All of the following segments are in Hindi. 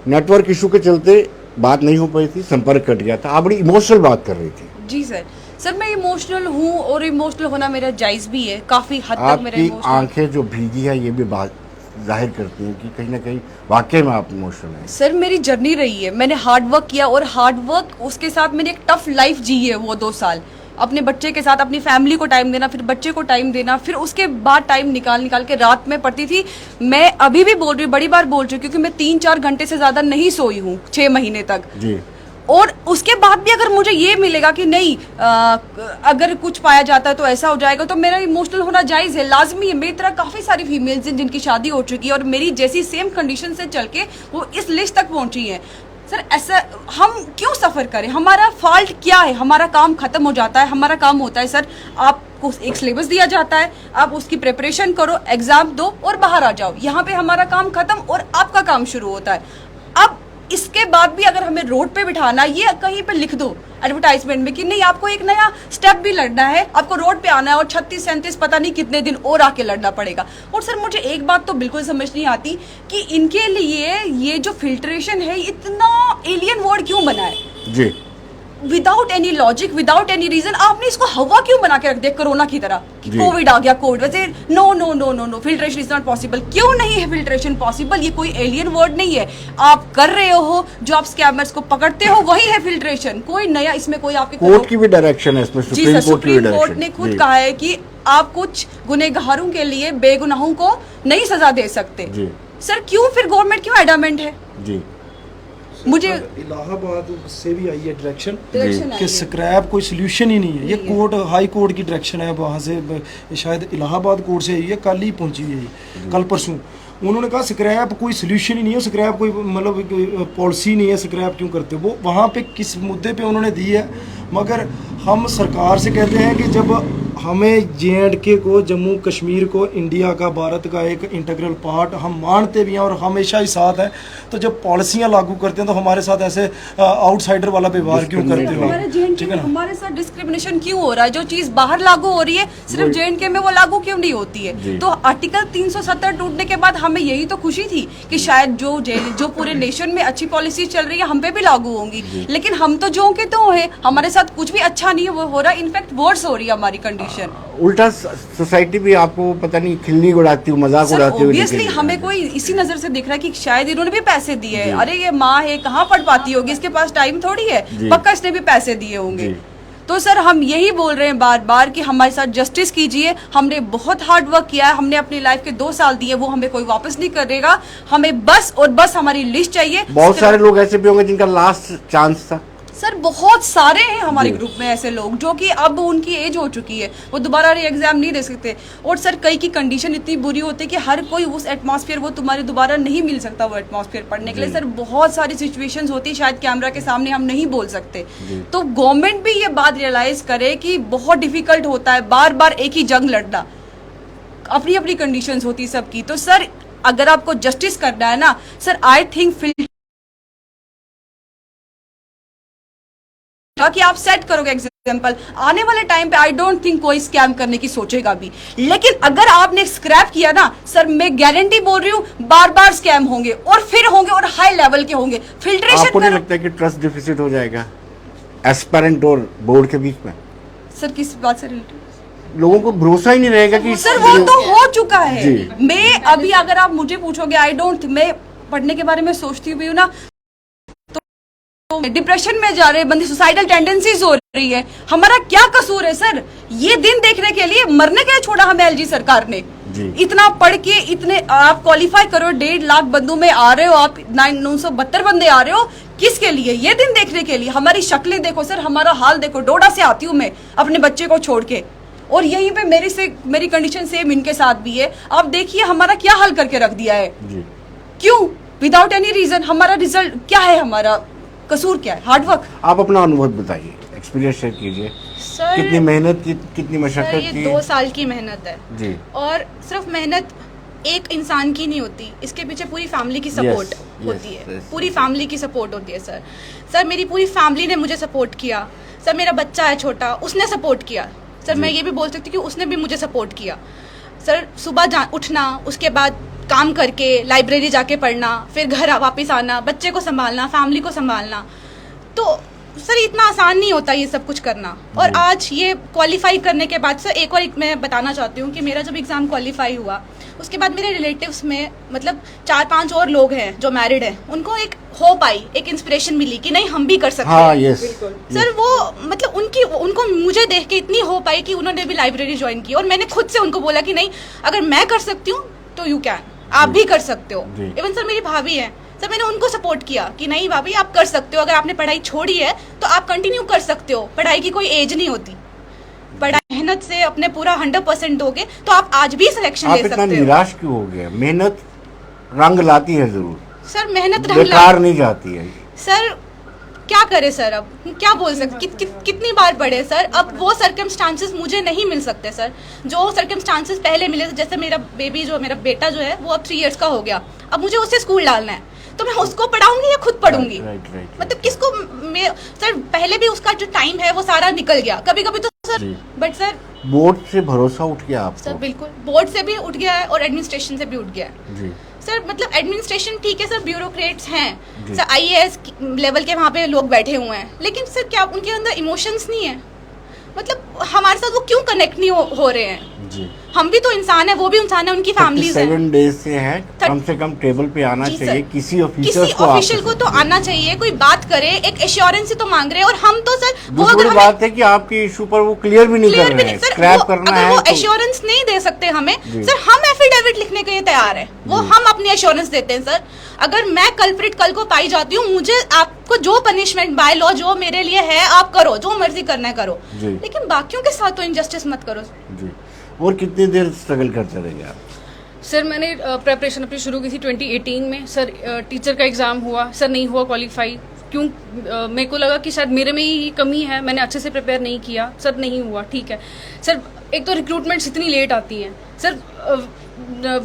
नेटवर्क इशू के चलते बात नहीं हो पाई थी, संपर्क कट गया था। आप बड़ी इमोशनल बात कर रही थी। जी सर। सर मैं इमोशनल हूँ और इमोशनल होना मेरा जायज़ भी है, काफ़ी हद तक मेरा आपकी इमोशनल। आंखें जो भीगी है ये भी बात जाहिर करती हैं कि कहीं ना कहीं वाकई में आप इमोशनल हैं। सर मेरी जर्नी रही है, मैंने हार्ड वर्क किया और हार्ड वर्क उसके साथ मैंने एक टफ लाइफ जी है। वो 2 साल अपने बच्चे के साथ, अपनी फैमिली को टाइम देना, फिर बच्चे को टाइम देना, फिर उसके बाद टाइम निकाल निकाल के रात में पढ़ती थी। मैं अभी भी बोल रही हूँ, बड़ी बार बोल रही हूँ, क्योंकि मैं 3-4 घंटे से ज़्यादा नहीं सोई हूँ 6 महीने तक जी। और उसके बाद भी अगर मुझे ये मिलेगा कि नहीं अगर कुछ पाया जाता है तो ऐसा हो जाएगा, तो मेरा इमोशनल होना जायज़ है, लाजमी है। मेरी तरह काफ़ी सारी फीमेल्स हैं जिनकी शादी हो चुकी है और मेरी जैसी सेम कंडीशन से चल के वो इस लिस्ट तक पहुंची हैं। सर ऐसा हम क्यों सफ़र करें? हमारा फॉल्ट क्या है? हमारा काम खत्म हो जाता है, हमारा काम होता है सर, आपको एक सिलेबस दिया जाता है, आप उसकी प्रिपरेशन करो, एग्जाम दो और बाहर आ जाओ। यहाँ पे हमारा काम खत्म और आपका काम शुरू होता है। अब इसके बाद भी अगर हमें रोड पे बिठाना, ये कहीं पे लिख दो एडवर्टाइजमेंट में कि नहीं आपको एक नया स्टेप भी लड़ना है, आपको रोड पे आना है और 36-37 पता नहीं कितने दिन और आके लड़ना पड़ेगा। और सर मुझे एक बात तो बिल्कुल समझ नहीं आती कि इनके लिए ये जो फिल्ट्रेशन है इतना एलियन वर्ड क्यों बना है जी। Without any logic, without any reason. आपने इसको हवा क्यों बना के रख दिया कोरोना की तरह कि कोविड आ गया, कोविड वैसे no no no no no filtration is not possible. क्यों नहीं है फिल्ट्रेशन पॉसिबल? ये कोई एलियन वर्ड नहीं है, आप कर रहे हो, जो आप स्कैमर्स को पकड़ते हो वही है फिल्ट्रेशन, कोई नया इसमें कोई आपके कोर्ट की भी डायरेक्शन है इसमें, जी सर, सुप्रीम कोर्ट ने खुद कहा है कि आप कुछ गुनहगारों के लिए बेगुनाहों को नहीं सजा दे सकते। जी। सर क्यों फिर गवर्नमेंट क्यों एडामेंट है? जी। मुझे इलाहाबाद से भी आई है डायरेक्शन डायरेक्शन कि स्क्रैप कोई सोल्यूशन ही नहीं है। ये कोर्ट, हाई कोर्ट की डायरेक्शन है, वहाँ से शायद इलाहाबाद कोर्ट से ये कल ही पहुँची है, कल परसों। उन्होंने कहा स्क्रैप कोई सोल्यूशन ही नहीं है, स्क्रैप कोई मतलब पॉलिसी नहीं है, स्क्रैप क्यों करते हो? वो वहाँ पे किस मुद्दे पे उन्होंने दी है। मगर हम सरकार से कहते हैं कि जब हमें JNK को, जम्मू कश्मीर को इंडिया का, भारत का एक इंटीग्रल पार्ट हम मानते भी हैं और हमेशा ही साथ हैं, तो जब पॉलिसियाँ लागू करते हैं तो हमारे साथ ऐसे आउटसाइडर वाला व्यवहार क्यों करते हो? हमारे JNK में हमारे साथ डिस्क्रिमिनेशन क्यों हो रहा है? जो चीज बाहर लागू हो रही है सिर्फ JNK में वो लागू क्यों नहीं होती है? तो आर्टिकल 370 टूटने के बाद हमें यही तो खुशी थी कि शायद जो पूरे नेशन में अच्छी पॉलिसी चल रही है हम पे भी लागू होंगी, लेकिन हम तो जो के तो है, हमारे साथ कुछ भी अच्छा नहीं है वो हो रहा है, इनफैक्ट वर्स हो रही है हमारी कंडीशन। उल्टा सोसाइटी भी आपको पता नहीं खिल्ली उड़ाती हुई, मजाक उड़ाती हुई। ऑब्वियसली हमें कोई इसी नजर से दिख रहा है कि शायद इन्होंने भी पैसे दिए हैं। अरे ये माँ है, कहाँ पढ़ पाती होगी, इसके पास टाइम थोड़ी है, पक्का इसने भी पैसे दिए होंगे। तो सर हम यही बोल रहे हैं बार बार कि हमारे साथ जस्टिस कीजिए। हमने बहुत हार्ड वर्क किया है, हमने अपनी लाइफ के 2 साल दिए, वो हमें कोई वापस नहीं करेगा। हमें बस और बस हमारी लिस्ट चाहिए। बहुत सारे लोग ऐसे भी होंगे जिनका लास्ट चांस था। सर बहुत सारे हैं हमारे ग्रुप में ऐसे लोग जो कि अब उनकी एज हो चुकी है, वो दोबारा री एग्जाम नहीं दे सकते। और सर कई की कंडीशन इतनी बुरी होती है कि हर कोई उस एटमॉस्फेयर, वो तुम्हारे दोबारा नहीं मिल सकता वो एटमॉस्फेयर पढ़ने के लिए। सर बहुत सारी सिचुएशंस होती है, शायद कैमरा के सामने हम नहीं बोल सकते। तो गवर्नमेंट भी ये बात रियलाइज करे कि बहुत डिफिकल्ट होता है बार बार एक ही जंग लड़ना, अपनी अपनी कंडीशंस होती है सबकी। तो सर अगर आपको जस्टिस करना है ना सर, आई थिंक कि आप सेट करोगे एग्जाम्पल, आने वाले टाइम पे आई डोंट थिंक कोई स्कैम करने की सोचेगा भी। लेकिन अगर आपने स्क्रैप किया ना सर, मैं गारंटी बोल रही हूँ बार बार स्कैम होंगे और फिर होंगे और हाई लेवल के होंगे। फिल्ट्रेशन आपको नहीं लगता है कि ट्रस्ट डिफिसिट हो जाएगा एस्पायरेंट और बोर्ड के बीच में? सर किस बात से रिलेटेड? लोगों को भरोसा ही नहीं रहेगा कि सर वो तो हो चुका है। मैं अभी अगर आप मुझे पूछोगे, आई डोंट, मैं पढ़ने के बारे में सोचती भी हूँ ना, तो डिप्रेशन में जा रहे बंदे, सुसाइडल टेंडेंसीज हो रही है। हमारा क्या कसूर है सर? ये दिन देखने के लिए मरने के लिए छोड़ा हमें LG सरकार ने। इतना पढ़ के इतने आप क्वालिफाई करो, 1.5 लाख बंदों में आ रहे हो आप, 972 बंदे आ रहे हो, किसके लिए? ये दिन देखने के लिए। हमारी शक्लें देखो सर, हमारा हाल देखो। डोडा से आती हूँ मैं अपने बच्चे को छोड़ के, और यहीं पे मेरी कंडीशन सेम इनके साथ भी है। आप देखिए हमारा क्या हाल करके रख दिया है। क्यों? Without any reason. हमारा रिजल्ट क्या है? हमारा कसूर क्या है? Hard work. आप अपना अनुभव बताइए, एक्सपीरियंस शेयर कीजिए। सर कितनी मेहनत की, कितनी मशक्कत ये की? 2 साल की मेहनत है जी। और सिर्फ मेहनत एक इंसान की नहीं होती, इसके पीछे पूरी फैमिली की सपोर्ट होती है। पूरी फैमिली की सपोर्ट होती है सर। सर मेरी पूरी फैमिली ने मुझे सपोर्ट किया। सर मेरा बच्चा है छोटा, उसने सपोर्ट किया। सर मैं ये भी बोल सकती हूँ कि उसने भी मुझे सपोर्ट किया। सर सुबह उठना, उसके बाद काम करके लाइब्रेरी जाके पढ़ना, फिर घर वापस आना, बच्चे को संभालना, फैमिली को संभालना, तो सर इतना आसान नहीं होता ये सब कुछ करना। और आज ये क्वालिफाई करने के बाद सर एक और मैं बताना चाहती हूँ कि मेरा जब एग्ज़ाम क्वालिफाई हुआ उसके बाद मेरे रिलेटिव्स में मतलब 4-5 और लोग हैं जो मैरिड हैं, उनको एक होप आई, एक इंस्पिरेशन मिली कि नहीं हम भी कर सकते हैं। यस सर वो मतलब उनको मुझे देख के इतनी होप आई कि उन्होंने भी लाइब्रेरी ज्वाइन की, और मैंने खुद से उनको बोला कि नहीं अगर मैं कर सकती हूँ तो यू कैन, आप भी कर सकते हो। इवन सर मेरी भाभी है, सर मैंने उनको सपोर्ट किया कि नहीं भाभी आप कर सकते हो, अगर आपने पढ़ाई छोड़ी है तो आप कंटिन्यू कर सकते हो, पढ़ाई की कोई एज नहीं होती, पढ़ाई मेहनत से अपने पूरा 100% दोगे तो आप आज भी सिलेक्शन ले सकते हो। आप इतना निराश क्यों हो गए? मेहनत रंग लाती है जरूर सर, मेहनत बेकार नहीं जाती है। सर क्या करे सर, अब क्या बोल सकते, कितनी बार पढ़े सर, अब वो सर्कमस्टांसेस मुझे नहीं मिल सकते सर जो सर्कमस्टांसेस पहले मिले। जैसे मेरा बेटा जो है वो अब 3 इयर्स का हो गया, अब मुझे उसे स्कूल डालना है तो मैं उसको पढ़ाऊंगी या खुद पढ़ूंगी? मतलब किसको सर पहले भी उसका जो टाइम है वो सारा निकल गया, कभी कभी तो सर। बट सर बोर्ड से भरोसा उठ गया आपको? सर बिल्कुल, बोर्ड से भी उठ गया है और एडमिनिस्ट्रेशन से भी उठ गया है जी। सर। मतलब एडमिनिस्ट्रेशन ठीक है सर, ब्यूरोक्रेट्स हैं सर, IAS लेवल के वहाँ पे लोग बैठे हुए हैं, लेकिन सर क्या उनके अंदर इमोशंस नहीं है? मतलब हमारे साथ वो क्यों कनेक्ट नहीं हो रहे हैं जी। हम भी तो इंसान है, वो भी इंसान है, उनकी फैमिलीज है। 7 डेज से है, कम से कम टेबल पे आना चाहिए, किसी ऑफिशियल को तो आना चाहिए, कोई बात करे, एक एश्योरेंस तो मांग रहे हैं। और हम तो सर वो दूसरी बात है कि आपके इशू पर वो क्लियर भी नहीं कर रहे हैं, स्क्रैप करना है। अगर वो एश्योरेंस नहीं दे सकते हमें सर, हम एफिडेविट लिखने के लिए तैयार है, वो हम अपनी एश्योरेंस देते हैं सर। अगर मैं कल्प्रिट कल को पाई जाती हूँ, मुझे आपको जो पनिशमेंट बाय लॉ जो मेरे लिए है आप करो, जो मर्जी करना है करो, लेकिन बाकियों के साथ तो इनजस्टिस मत करो जी। और कितनी देर स्ट्रगल करते रहे आप? सर मैंने प्रेपरेशन अपनी शुरू की थी 2018 में सर। टीचर का एग्ज़ाम हुआ सर, नहीं हुआ क्वालिफाई। क्यों? मेरे को लगा कि शायद मेरे में ही कमी है, मैंने अच्छे से प्रिपेयर नहीं किया सर, नहीं हुआ। ठीक है सर, एक तो रिक्रूटमेंट्स इतनी लेट आती हैं सर,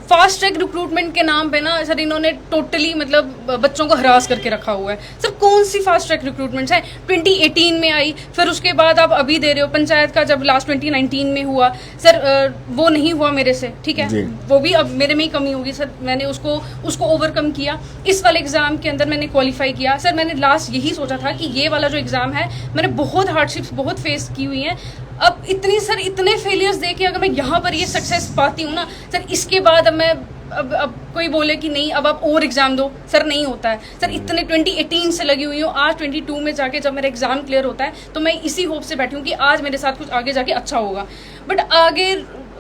फास्ट ट्रैक रिक्रूटमेंट के नाम पे ना सर इन्होंने टोटली मतलब बच्चों को हरास करके रखा हुआ है सर। कौन सी फास्ट ट्रैक रिक्रूटमेंट्स हैं? 2018 में आई, फिर उसके बाद आप अभी दे रहे हो। पंचायत का जब लास्ट 2019 में हुआ सर, वो नहीं हुआ मेरे से। ठीक है, वो भी अब मेरे में ही कमी होगी सर, मैंने उसको ओवरकम किया। इस वाले एग्जाम के अंदर मैंने क्वालिफाई किया सर। मैंने लास्ट यही सोचा था कि ये वाला जो एग्जाम है, मैंने बहुत हार्डशिप्स बहुत फेस की हुई हैं। अब इतने फेलियर्स दे के अगर मैं यहाँ पर ये सक्सेस पाती हूँ ना सर, इसके बाद अब कोई बोले कि नहीं अब आप और एग्जाम दो सर, नहीं होता है सर। इतने 2018 से लगी हुई हूँ, आज 22 में जाके जब मेरा एग्जाम क्लियर होता है तो मैं इसी होप से बैठी हूँ कि आज मेरे साथ कुछ आगे जाके अच्छा होगा। बट आगे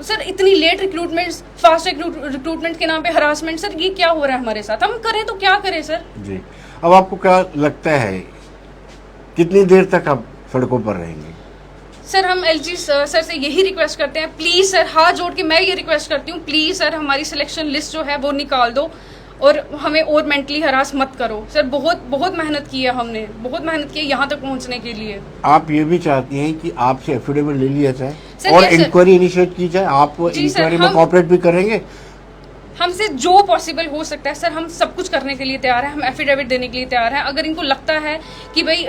सर इतनी लेट रिक्रूटमेंट्स, फास्ट रिक्रूटमेंट के नाम पे हरासमेंट सर, ये क्या हो रहा है हमारे साथ? हम करें तो क्या करें सर जी। अब आपको क्या लगता है कितनी देर तक आप सड़कों पर रहेंगे? सर हम LG सर से यही रिक्वेस्ट करते हैं, प्लीज़ सर, हाथ जोड़ के मैं ये रिक्वेस्ट करती हूँ, प्लीज़ सर हमारी सिलेक्शन लिस्ट जो है वो निकाल दो और हमें और मेंटली हरास मत करो सर। बहुत मेहनत की है हमने, बहुत मेहनत की है यहाँ तक पहुँचने के लिए। आप ये भी चाहती हैं कि आपसे एफिडेविट ले लिया जाए और इंक्वायरी इनिशिएट की जाए? आप इंक्वायरी में कोऑपरेट भी करेंगे? हमसे जो पॉसिबल हो सकता है सर, हम सब कुछ करने के लिए तैयार हैं, हम एफिडेविट देने के लिए तैयार हैं। अगर इनको लगता है कि भाई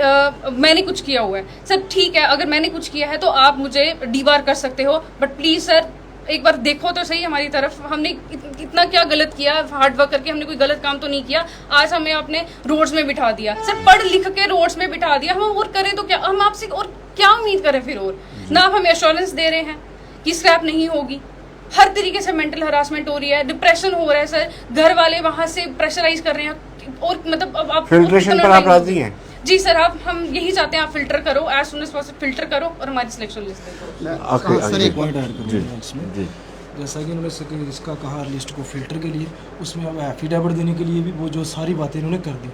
मैंने कुछ किया हुआ है सर, ठीक है, अगर मैंने कुछ किया है तो आप मुझे डीबार कर सकते हो, बट प्लीज़ सर एक बार देखो तो सही हमारी तरफ, हमने इतना क्या गलत किया? हार्ड वर्क करके हमने कोई गलत काम तो नहीं किया। आज हमें आपने रोड्स में बिठा दिया सर, पढ़ लिख के रोड्स में बिठा दिया, हम और करें तो क्या? हम आपसे और क्या उम्मीद करें फिर? और ना आप हमें एश्योरेंस दे रहे हैं कि स्क्रैप नहीं होगी, हर तरीके से मेंटल हरासमेंट हो रही है, डिप्रेशन हो रहा है सर, घर वाले वहाँ से प्रेशराइज कर रहे हैं। और मतलब अब आप फिल्ट्रेशन पर आप राजी हैं? जी सर, हम यही चाहते हैं, आप फिल्टर करो, as soon as possible filter करो और हमारी सिलेक्शन लिस्ट देखो। सर एक पॉइंट ऐड करूँगा इसमें, जैसा कि उन्होंने इसका कहा लिस्ट को फिल्टर के लिए, उसमें अब एफिडेविट देने के लिए भी वो जो सारी बातें इन्होंने कर दी।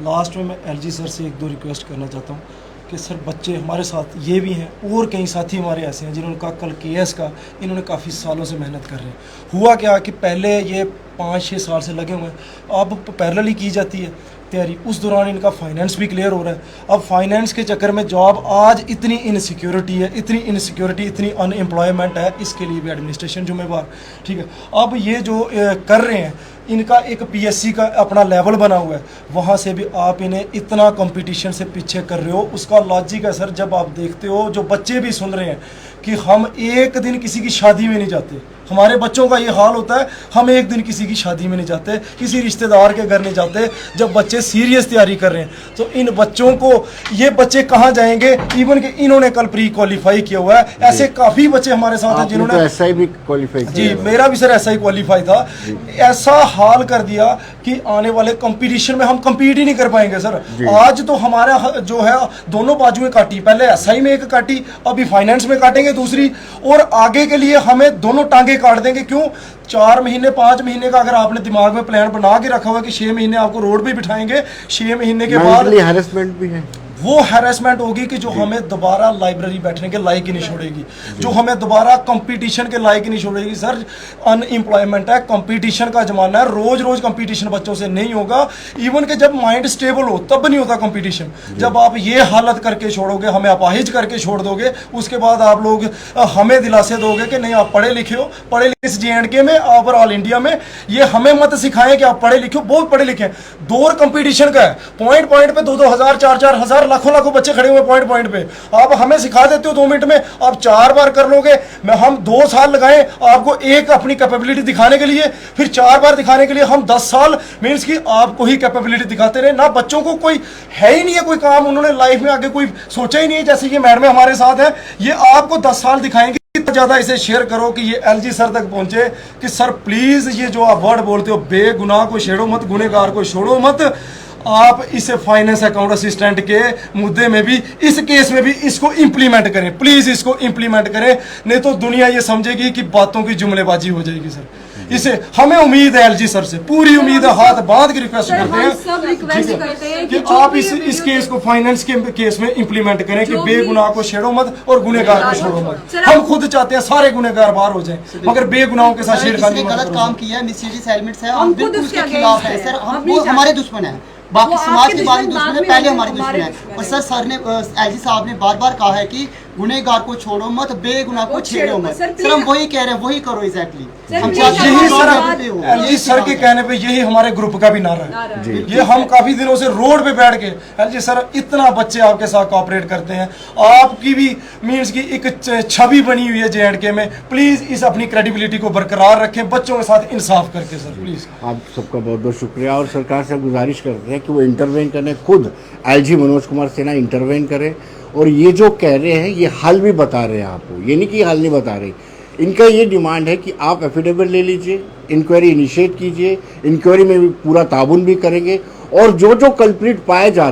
लास्ट में मैं LG सर से 1-2 रिक्वेस्ट करना चाहता हूँ कि सर बच्चे हमारे साथ ये भी हैं और कई साथी हमारे ऐसे हैं जिन्होंने कहा कल KS का इन्होंने काफ़ी सालों से मेहनत कर रहे हैं। हुआ क्या कि पहले ये 5-6 साल से लगे हुए हैं, अब पैरेलली की जाती है तैयारी, उस दौरान इनका फाइनेंस भी क्लियर हो रहा है। अब फाइनेंस के चक्कर में जॉब, आज इतनी इनसिक्योरिटी है, इतनी अनएम्प्लॉयमेंट है, इसके लिए भी एडमिनिस्ट्रेशन जिम्मेवार। ठीक है, अब ये जो कर रहे हैं, इनका एक PSC का अपना लेवल बना हुआ है, वहाँ से भी आप इन्हें इतना कंपटीशन से पीछे कर रहे हो। उसका लॉजिक है सर, जब आप देखते हो जो बच्चे भी सुन रहे हैं कि हम एक दिन किसी की शादी में नहीं जाते, हमारे बच्चों का ये हाल होता है। हम एक दिन किसी की शादी में नहीं जाते, किसी रिश्तेदार के घर नहीं जाते जब बच्चे सीरियस तैयारी कर रहे हैं। तो इन बच्चों को, ये बच्चे कहाँ जाएंगे? इवन कि इन्होंने कल प्री क्वालिफाई किया हुआ है, ऐसे काफ़ी बच्चे हमारे साथ हैं जिन्होंने तो SI भी क्वालिफाई किया। जी, मेरा भी सर SI क्वालिफाई था। ऐसा हाल कर दिया कि आने वाले कंपटीशन में हम compete ही नहीं कर पाएंगे सर। आज तो हमारा जो है दोनों बाजुएं काटी, पहले SI में एक काटी, अभी फाइनेंस में काटेंगे दूसरी, और आगे के लिए हमें दोनों टांगे काट देंगे। क्यों? 4 महीने 5 महीने का अगर आपने दिमाग में प्लान बना के रखा हुआ कि 6 महीने आपको रोड पे बिठाएंगे, 6 महीने के बाद हैरेसमेंट भी है, वो हैरेसमेंट होगी कि जो हमें दोबारा लाइब्रेरी बैठने के लायक ही नहीं छोड़ेगी, जो हमें दोबारा कंपटीशन के लायक ही नहीं छोड़ेगी। सर अनएम्प्लॉयमेंट है, कंपटीशन का जमाना है, रोज रोज कंपटीशन बच्चों से नहीं होगा। इवन के जब माइंड स्टेबल हो तब नहीं होता कंपटीशन। जब आप ये हालत करके छोड़ोगे, हमें अपाहिज करके छोड़ दोगे, उसके बाद आप लोग हमें दिलासे दोगे कि नहीं आप पढ़े लिखे हो, पढ़े लिखे इस JNK में और ऑल इंडिया में। ये हमें मत सिखाएं कि आप पढ़े लिखे हो, बहुत पढ़े लिखे हैं। दौर कंपटीशन का है, पॉइंट पॉइंट पे 2-2 हज़ार 4-4 हज़ार लाखों लाखों बच्चे खड़े हुए पॉइंट पॉइंट पे। आप हमें सिखा देते हो 2 मिनट में, आप 4 बार कर लोगे। मैं हम 2 साल लगाए आपको एक अपनी कैपेबिलिटी दिखाने के लिए, फिर 4 बार दिखाने के लिए हम 10 साल मीन्स की आपको ही कैपेबिलिटी दिखाते रहे ना। बच्चों को कोई है ही नहीं है कोई काम, उन्होंने लाइफ में आगे कोई सोचा ही नहीं है। जैसे ये मैडम हमारे साथ है, ये आपको 10 साल दिखाएंगे। इतना ज्यादा इसे शेयर करो कि ये LG सर तक पहुंचे कि सर प्लीज ये जो आप वर्ड बोलते हो, बेगुनाह को छेड़ो मत, गुनहगार को छोड़ो मत। आप इसे फाइनेंस अकाउंट असिस्टेंट के मुद्दे में भी, इस केस में भी इसको इंप्लीमेंट करें, प्लीज इसको इंप्लीमेंट करें, नहीं तो दुनिया ये समझेगी कि बातों की जुमलेबाजी हो जाएगी सर। इसे हमें उम्मीद है LG सर से, पूरी उम्मीद है, हाथ बांध के रिक्वेस्ट करते हैं कि आप इस केस को फाइनेंस के केस में इंप्लीमेंट करें कि बेगुनाह को छेड़ो मत और गुनहगार को छोड़ो मत। हम खुद चाहते हैं सारे गुनहगार बाहर हो जाएं, मगर बेगुनाहों के साथ छेड़खानी मत करो। गलत काम किया है, मिसयूज एलिमेंट्स है, हम बिल्कुल उसके खिलाफ है सर। हम वो हमारे दुश्मन है, बाकी समाज के बारे में दुश्मन है, पहले हमारे दुश्मन है। और सर ने LG साहब ने बार बार कहा है कि गुनहगार को छोड़ो मत, बेगुनाह को छेड़ो मत। सर हम वही कह रहे हैं, वही करो एग्जैक्टली। हम यही सर LG सर के कहने पे यही हमारे ग्रुप का भी नारा है। ये हम काफी दिनों से रोड पे बैठ के, LG सर इतना बच्चे आपके साथ कोऑपरेट करते हैं, आपकी भी मींस की एक छवि बनी हुई है JNK में, प्लीज इस अपनी क्रेडिबिलिटी को बरकरार रखें, बच्चों के साथ इंसाफ करके सर प्लीज। आप सबका बहुत बहुत शुक्रिया, और सरकार से गुजारिश करते हैं कि वो इंटरवेन करें, खुद LG मनोज कुमार सिन्हा इंटरवेन करें, और ये जो कह रहे हैं ये हल भी बता रहे हैं आपको, ये नहीं कि हल नहीं बता रहे। इनका ये डिमांड है कि आप एफिडेविट ले लीजिए, इंक्वायरी इनिशिएट कीजिए, इंक्वायरी में भी पूरा ताबुन भी करेंगे, और जो जो कल्प्रिट पाए जा